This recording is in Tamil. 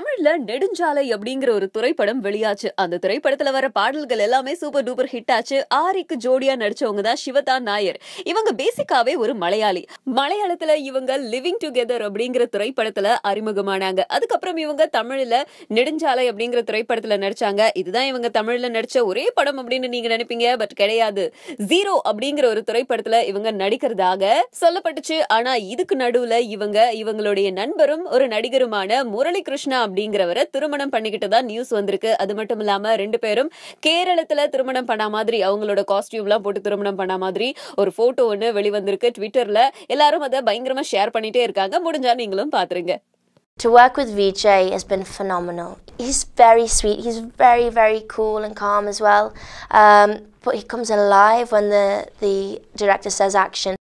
தமிழ்ல நெடுஞ்சாலை அப்படிங்கிற ஒரு திரைப்படம் வெளியாச்சு. அந்த திரைப்படத்துல வர பாடல்கள் எல்லாமே சூப்பர் டூப்பர் ஹிட் ஆச்சு. ஆரிக்கு ஜோடியா நடிச்சவங்க தான் சிவதா நாயர். இவங்க பேசிக்காவே ஒரு மலையாளி. மலையாளத்துல இவங்க லிவிங் டுகெதர் அப்படிங்கிற திரைப்படத்துல அறிமுகமானாங்க. அதுக்கப்புறம் இவங்க தமிழ்ல நெடுஞ்சாலை அப்படிங்கிற திரைப்படத்துல நடிச்சாங்க. இதுதான் இவங்க தமிழ்ல நடிச்ச ஒரே படம் அப்படின்னு நீங்க நினைப்பீங்க. பட் கிடையாது. ஜீரோ அப்படிங்கிற ஒரு திரைப்படத்துல இவங்க நடிக்கிறதாக சொல்லப்பட்டுச்சு. ஆனா இதுக்கு நடுவுல இவங்களுடைய நண்பரும் ஒரு நடிகருமான முரளி கிருஷ்ணா அப்படிங்கிறவரை திருமணம் பண்ணிக்கிட்டதா நியூஸ் வந்திருக்கு. அது மட்டும் இல்லாம ரெண்டு பேரும் கேரளத்துல திருமணம் பண்ண மாதிரி அவங்களோட காஸ்டியூம் எல்லாம் போட்டு திருமணம் பண்ண மாதிரி ஒரு போட்டோ ஒண்ணு வெளிவந்திருக்கு. ட்விட்டர்ல எல்லாரும் அதை பயங்கரமா ஷேர் பண்ணிட்டே இருக்காங்க. முடிஞ்சா நீங்களும் பாத்துருங்க. To work with Vijay has been phenomenal. He's very sweet. He's very, very cool and calm as well. But he comes alive when the director says action.